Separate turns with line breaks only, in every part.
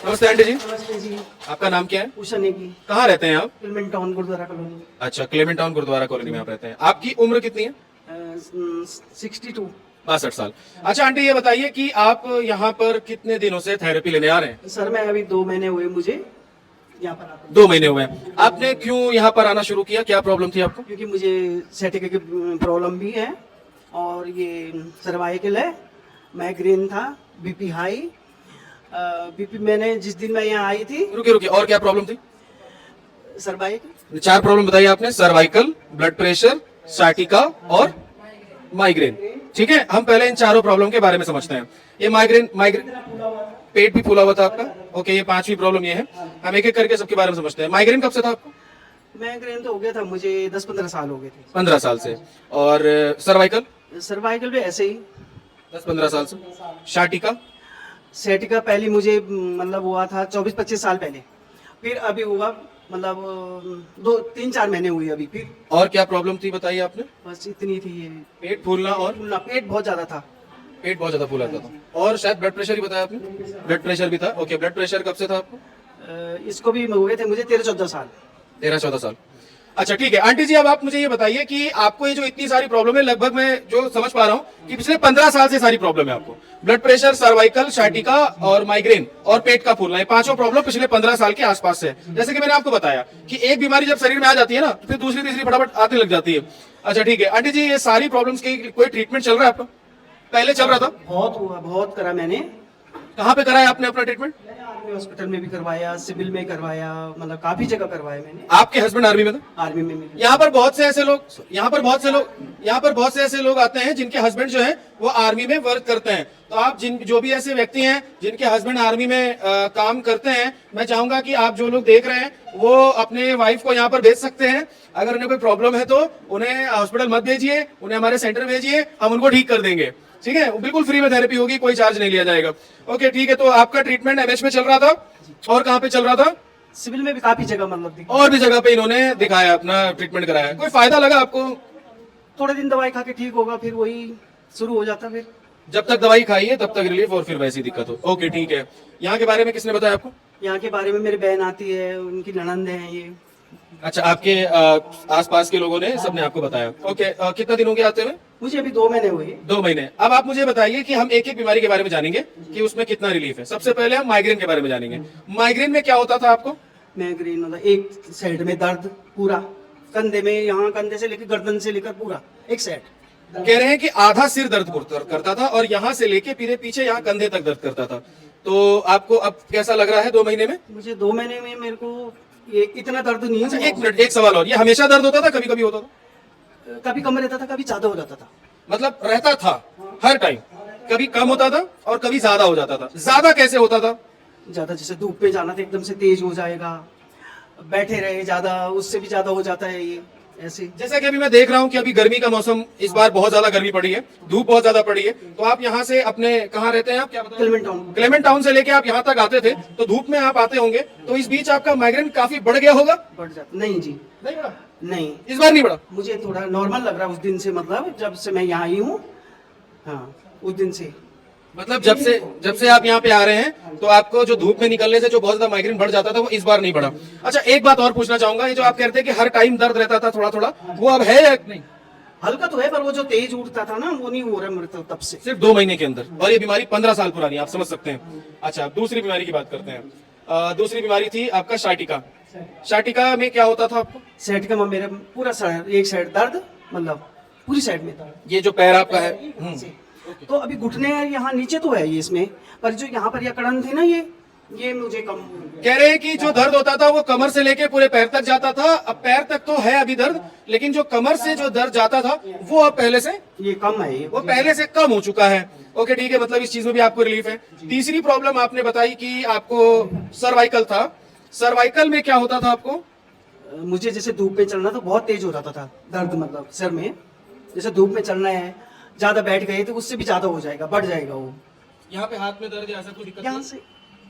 नमस्ते आंटी जी,
नमस्ते जी।
आपका नाम क्या है?
उषा नेगी,
कहाँ रहते हैं आप?
Clement Town gurdwara colony.
अच्छा, क्लेमेंट टाउन गुरुद्वारा कॉलोनी में आप रहते हैं। आपकी उम्र कितनी है?
62।
62 साल। अच्छा आंटी, ये बताइए कि आप यहाँ पर कितने दिनों से थेरेपी लेने आ रहे हैं?
सर मैं अभी 2 महीने हुए मुझे यहाँ पर आते,
2 महीने हुए हैं। आपने क्यों यहाँ पर आना शुरू किया? क्या प्रॉब्लम थी आपको?
क्योंकि मुझे सैटिका की प्रॉब्लम भी है और ये सर्वाइकल है, माइग्रेन था, बीपी हाई। बीपी मैंने जिस दिन मैं यहाँ आई थी,
रुकिए रुकिए, और क्या प्रॉब्लम थी?
सर्वाइकल,
4 प्रॉब्लम बताइए आपने। सर्वाइकल, ब्लड प्रेशर, साइटिका और माइग्रेन। ठीक है, हम पहले इन चारों प्रॉब्लम के बारे में समझते हैं। ये माइग्रेन पेट भी फूला हुआ था आपका। ओके, ये 5वीं प्रॉब्लम ये है। हम एक एक करके सबके बारे में समझते हैं। माइग्रेन कब से था आपको?
माइग्रेन तो हो गया था मुझे 10-15 साल हो गए थे।
15 साल से। और सर्वाइकल?
सर्वाइकल भी ऐसे ही
10-15 साल से। शाटिका?
सैटिका पहले मुझे मतलब हुआ था 24-25 साल पहले, फिर अभी हुआ मतलब 2-3-4 महीने हुए अभी फिर।
और क्या प्रॉब्लम थी बताइए आपने?
बस इतनी थी ये।
पेट फूलना और
फूलना, पेट बहुत ज्यादा था।
पेट बहुत ज्यादा फूला था। और शायद ब्लड प्रेशर ही बताया आपने? ब्लड प्रेशर भी था। ओके, ब्लड प्रेशर कब से था आपको?
इसको भी हुए थे मुझे 13-14 साल।
13-14 साल। अच्छा ठीक है आंटी जी, अब आप मुझे ये बताइए कि आपको ये जो इतनी सारी प्रॉब्लम है, लगभग मैं जो समझ पा रहा हूँ कि पिछले 15 साल से सारी प्रॉब्लम है आपको। ब्लड प्रेशर, सर्वाइकल, शाटिका और माइग्रेन और पेट का फूलना, ये पांचों प्रॉब्लम पिछले 15 साल के आसपास से है। जैसे कि मैंने आपको बताया कि एक बीमारी जब शरीर में आ जाती है ना, तो फिर दूसरी तीसरी फटाफट आने लग जाती है। अच्छा ठीक है आंटी जी, ये सारी प्रॉब्लम्स की कोई ट्रीटमेंट चल रहा है आपका? पहले चल रहा था?
बहुत हुआ, बहुत करा मैंने।
कहाँ पे कराया आपने अपना ट्रीटमेंट?
आर्मी हॉस्पिटल में भी करवाया, सिविल में करवाया, मतलब काफी जगह करवाया मैंने।
आपके हस्बैंड आर्मी में था?
आर्मी में मिली।
यहाँ पर बहुत से ऐसे लोग आते हैं जिनके हस्बैंड जो है वो आर्मी में वर्क करते हैं। तो आप जो भी ऐसे व्यक्ति हैं जिनके हस्बैंड आर्मी में काम करते हैं, मैं चाहूंगा कि आप जो लोग देख रहे हैं वो अपने वाइफ को यहाँ पर भेज सकते हैं। अगर उन्हें कोई प्रॉब्लम है तो उन्हें हॉस्पिटल मत भेजिए, उन्हें हमारे सेंटर भेजिए, हम उनको ठीक कर देंगे। ठीक है, बिल्कुल फ्री में थेरेपी होगी, कोई चार्ज नहीं लिया जाएगा। ओके ठीक है, तो आपका ट्रीटमेंट एमएच में चल रहा था और कहाँ पे चल रहा था?
सिविल में भी काफी जगह मतलब
और भी जगह पे इन्होंने दिखाया, अपना ट्रीटमेंट कराया। कोई फायदा लगा आपको?
थोड़े दिन दवाई खा के ठीक होगा, फिर वही शुरू हो जाता फिर।
जब तक दवाई खाइए तब तक रिलीफ, और फिर वैसी दिक्कत हो। ओके ठीक है, यहाँ के बारे में किसने बताया आपको?
यहाँ के बारे में मेरी बहन आती है, उनकी ननंद है ये।
अच्छा, आपके आसपास के लोगों ने, सबने आपको बताया। ओके, कितना दिन हो गया आते हुए?
मुझे अभी 2 महीने हुए।
2 महीने। अब आप मुझे बताइए कि हम एक एक बीमारी के बारे में जानेंगे कि उसमें कितना रिलीफ है। सबसे पहले हम माइग्रेन के बारे में जानेंगे। माइग्रेन में क्या होता था आपको?
माइग्रेन मतलब एक साइड में दर्द पूरा, कंधे में, यहाँ कंधे से लेकर गर्दन से लेकर पूरा एक साइड।
कह रहे हैं कि आधा सिर दर्द करता था और यहाँ से लेके पीछे पीछे यहाँ कंधे तक दर्द करता था। तो आपको अब कैसा लग रहा है 2 महीने में?
मुझे 2 महीने में मेरे को ये इतना दर्द नहीं
अच्छा,
है।
एक मिनट, एक सवाल और, ये हमेशा दर्द होता था, कभी कभी होता था?
कभी कम रहता था, कभी ज्यादा हो जाता था।
मतलब रहता था हर टाइम? कभी कम होता था और कभी ज्यादा हो जाता था? ज्यादा कैसे होता था?
ज्यादा जैसे धूप पे जाना तो एकदम से तेज हो जाएगा, बैठे रहे ज्यादा, उससे भी ज्यादा हो जाता है ये ऐसे।
जैसा कि अभी मैं देख रहा हूँ कि अभी गर्मी का मौसम, इस बार बहुत ज्यादा गर्मी पड़ी है, धूप बहुत ज्यादा पड़ी है। तो आप यहाँ से अपने, कहाँ रहते हैं आप, क्या बताया?
Clement town.
क्लेमेंट टाउन से लेके आप यहाँ तक आते थे, तो धूप में आप आते होंगे, तो इस बीच आपका माइग्रेन काफी बढ़ गया होगा?
बढ़ जाता नहीं जी,
नहीं बढ़ा?
नहीं
इस बार नहीं बढ़ा?
मुझे थोड़ा नॉर्मल लग रहा है उस दिन से, मतलब जब से मैं यहाँ आई हूँ, हाँ उस दिन से।
मतलब जब से आप यहाँ पे आ रहे हैं तो आपको जो धूप में निकलने से जो बहुत ज्यादा माइग्रेन बढ़ जाता था वो इस बार नहीं बढ़ा। अच्छा, एक बात और पूछना चाहूंगा, ये जो आप कहते हैं कि हर टाइम दर्द रहता था थोड़ा थोड़ा, वो अब है या नहीं?
हल्का तो है, पर वो जो तेज उठता था ना, वो नहीं हो रहा मेरे तब से।
सिर्फ 2 महीने के अंदर, और ये बीमारी 15 साल पुरानी है, आप समझ सकते हैं। अच्छा, दूसरी बीमारी की बात करते हैं। दूसरी बीमारी थी आपका शाटिका। शाटिका में क्या होता था आपको?
साइड का मेरा पूरा एक साइड दर्द, मतलब पूरी साइड में दर्द।
ये जो पैर आपका है,
तो अभी घुटने यहाँ नीचे तो है ये इसमें, पर जो यहाँ पर ये कड़न थी ना, ये मुझे कम।
कह रहे हैं कि जो दर्द होता था वो कमर से लेके पूरे पैर तक जाता था। अब पैर तक तो है अभी दर्द, लेकिन जो कमर से जो दर्द जाता था वो अब पहले से,
ये कम है, ये
वो पहले से कम हो चुका है। ओके ठीक है, मतलब इस चीज में भी आपको रिलीफ है। तीसरी प्रॉब्लम आपने बताई कि आपको सर्वाइकल था। सर्वाइकल में क्या होता था आपको?
मुझे जैसे धूप में चलना तो बहुत तेज हो जाता था दर्द, मतलब सर में जैसे धूप में चलना है, ज्यादा बैठ गए तो उससे भी ज्यादा हो जाएगा, बढ़ जाएगा वो।
यहाँ पे हाथ में दर्द या ऐसा कोई दिक्कत?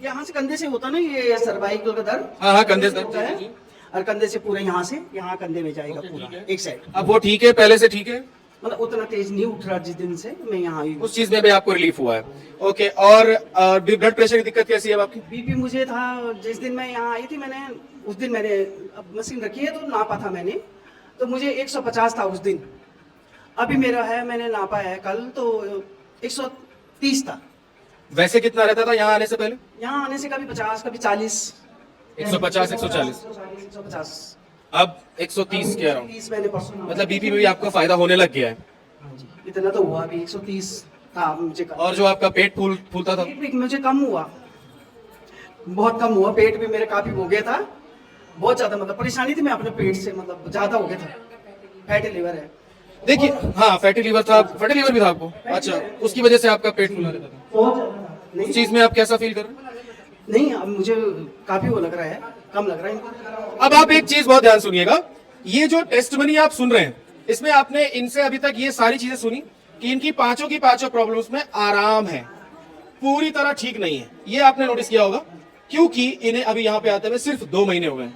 यहाँ से कंधे से होता ना ये सर्वाइकल का दर्द।
हाँ कंधे से
होता है, और कंधे से पूरा यहाँ से यहाँ कंधे में जाएगा पूरा एक साइड।
अब वो ठीक है, पहले से ठीक है?
मतलब उतना तेज नहीं उठ रहा जिस दिन से मैं यहाँ आई हूँ।
उस चीज में भी आपको रिलीफ हुआ है। ओके, और ब्लड प्रेशर की दिक्कत कैसी है अब आपकी?
बीपी मुझे था जिस दिन मैं यहाँ आई थी, मैंने उस दिन मैंने अब मशीन रखी है तो नापा था मैंने, तो मुझे 150 था उस दिन। अभी मेरा है, मैंने नापा है कल तो 130 था।
वैसे कितना रहता था यहाँ आने से पहले?
यहाँ आने से कभी 50 कभी 40
150 140
150
अब 130 कह रहा हूँ।
30 मैंने परसों नापा।
मतलब बीपी में भी आपको फायदा होने लग गया है।
हाँ जी, इतना तो हुआ अभी 130 था मुझे कल।
और जो आपका पेट फूलता था?
पेट भी मुझे कम हुआ, बहुत कम हुआ। पेट भी मेरे काफी हो गया था, बहुत ज्यादा मतलब परेशानी थी मैं अपने पेट से, मतलब ज्यादा हो गया था। फैटी लिवर है।
देखिए, हाँ फैटी लिवर था। फैटी लिवर भी था आपको? अच्छा, उसकी वजह से आपका पेट फूला रहता था।
बहुत ज्यादा
उस चीज में आप कैसा फील कर रहे हैं?
नहीं, अब मुझे काफी वो लग रहा है, कम लग रहा है इनको।
अब आप एक चीज बहुत ध्यान सुनिएगा, ये जो टेस्टमनी आप सुन रहे हैं, इसमें आपने इनसे अभी तक ये सारी चीजें सुनी कि इनकी पांचों की पांचों प्रॉब्लम्स में आराम है, पूरी तरह ठीक नहीं है। ये आपने नोटिस किया होगा, क्योंकि इन्हें अभी यहाँ पे आते हुए सिर्फ 2 महीने हो गए।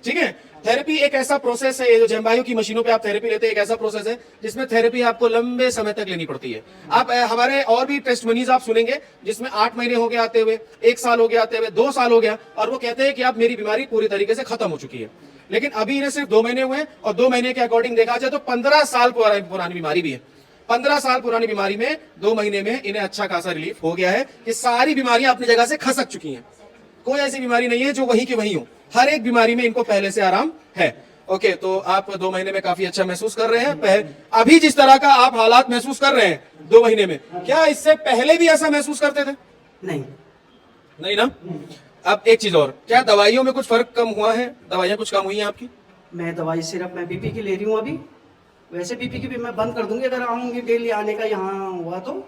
ठीक है, थेरेपी एक ऐसा प्रोसेस है, ये जो जेम्बायो की मशीनों पे आप थेरेपी लेते हैं, एक ऐसा प्रोसेस है जिसमें थेरेपी आपको लंबे समय तक लेनी पड़ती है। आप हमारे और भी टेस्टमनीज आप सुनेंगे जिसमें 8 महीने हो गए आते हुए, 1 साल हो गया आते हुए, 2 साल हो गया, और वो कहते हैं कि आप मेरी बीमारी पूरी तरीके से खत्म हो चुकी है। लेकिन अभी इन्हें सिर्फ 2 महीने हुए हैं, और 2 महीने के अकॉर्डिंग देखा जाए तो 15 साल पुरानी बीमारी भी है। 15 साल पुरानी बीमारी में 2 महीने में इन्हें अच्छा खासा रिलीफ हो गया है कि सारी बीमारियां अपनी जगह से खसक चुकी हैं। कोई ऐसी बीमारी नहीं है जो वहीं की वहीं हो, हर एक बीमारी में इनको पहले से आराम है। ओके, तो आप 2 महीने में काफी अच्छा महसूस कर रहे हैं। अभी जिस तरह का आप हालात महसूस कर रहे हैं 2 महीने में, क्या इससे पहले भी ऐसा महसूस करते थे?
नहीं
नहीं ना। अब एक चीज और, क्या दवाइयों में कुछ फर्क कम हुआ है? दवाइयां कुछ कम हुई हैं आपकी?
मैं दवाई सिर्फ मैं बीपी की ले रही हूँ अभी। वैसे बीपी की भी मैं बंद कर दूंगी अगर आऊंगी डेली आने का यहाँ हुआ तो।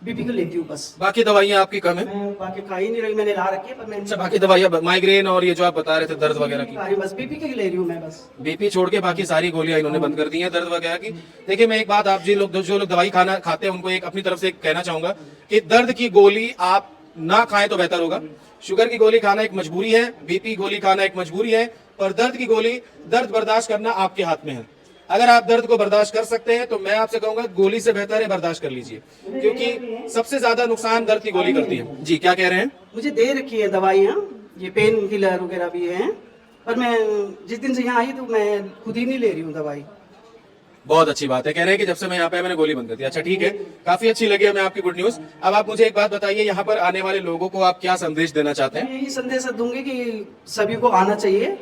बीपी की लेती हूँ बस।
बाकी दवाइयां आपकी कम है?
मैं बाकी खा ही नहीं रही, मैंने ला रखी है पर मैं
अच्छा, बाकी दवाइयां माइग्रेन और ये जो आप बता रहे थे दर्द वगैरह की?
खा रही, बस बीपी की ले रही हूँ मैं बस।
बीपी छोड़ के बाकी सारी गोलियां इन्होंने बंद कर दी हैं दर्द वगैरह की। देखिए, मैं एक बात आप जो लोग दवाई खाते हैं उनको एक अपनी तरफ से एक कहना चाहूंगा कि दर्द की गोली आप ना खाएं तो बेहतर होगा। शुगर की गोली खाना एक मजबूरी है, बीपी गोली खाना एक मजबूरी है, पर दर्द की गोली, दर्द बर्दाश्त करना आपके हाथ में है। अगर आप दर्द को बर्दाश्त कर सकते हैं तो मैं आपसे कहूंगा गोली से बेहतर है बर्दाश्त कर लीजिए, क्योंकि सबसे ज्यादा नुकसान दर्द की गोली करती है। जी, क्या कह रहे हैं?
मुझे दे रखी है दवाइयाँ, ये पेन किलर वगैरह भी हैं, पर मैं जिस दिन से यहाँ आई तो मैं खुद ही नहीं ले रही हूँ दवाई।
बहुत अच्छी बात है, कह रहे हैं कि जब से मैं यहाँ पे मैंने गोली बंद कर दी। अच्छा ठीक है, काफी अच्छी लगी हमें आपकी गुड न्यूज। अब आप मुझे एक बात बताइए, यहाँ पर आने वाले लोगों को आप क्या संदेश देना चाहते हैं?
मैं यही संदेश दूंगी कि सभी को आना चाहिए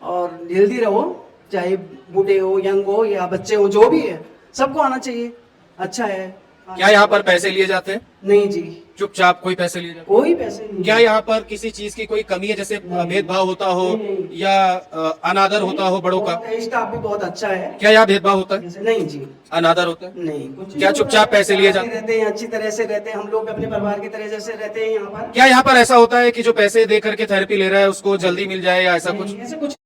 और हेल्दी रहो, चाहे बूढ़े हो, यंग हो या बच्चे हो, जो भी है सबको आना चाहिए, अच्छा है।
क्या यहाँ पर पैसे लिए जाते हैं?
नहीं जी,
चुपचाप कोई पैसे लिए जाते हैं?
कोई पैसे नहीं।
क्या यहाँ पर किसी चीज की कोई कमी है, जैसे भेदभाव होता हो या अनादर होता हो बड़ों का?
स्टाफ भी बहुत अच्छा है।
क्या यहाँ भेदभाव होता है?
नहीं जी,
अनादर होता है?
नहीं कुछ।
क्या चुपचाप पैसे लिए जाते
रहते हैं, अच्छी तरह से रहते हैं, हम लोग अपने परिवार की तरह जैसे रहते हैं यहाँ पर।
क्या यहाँ पर ऐसा होता है कि जो पैसे दे करके थेरेपी ले रहा है उसको जल्दी मिल जाए या ऐसा कुछ?
ऐसे कुछ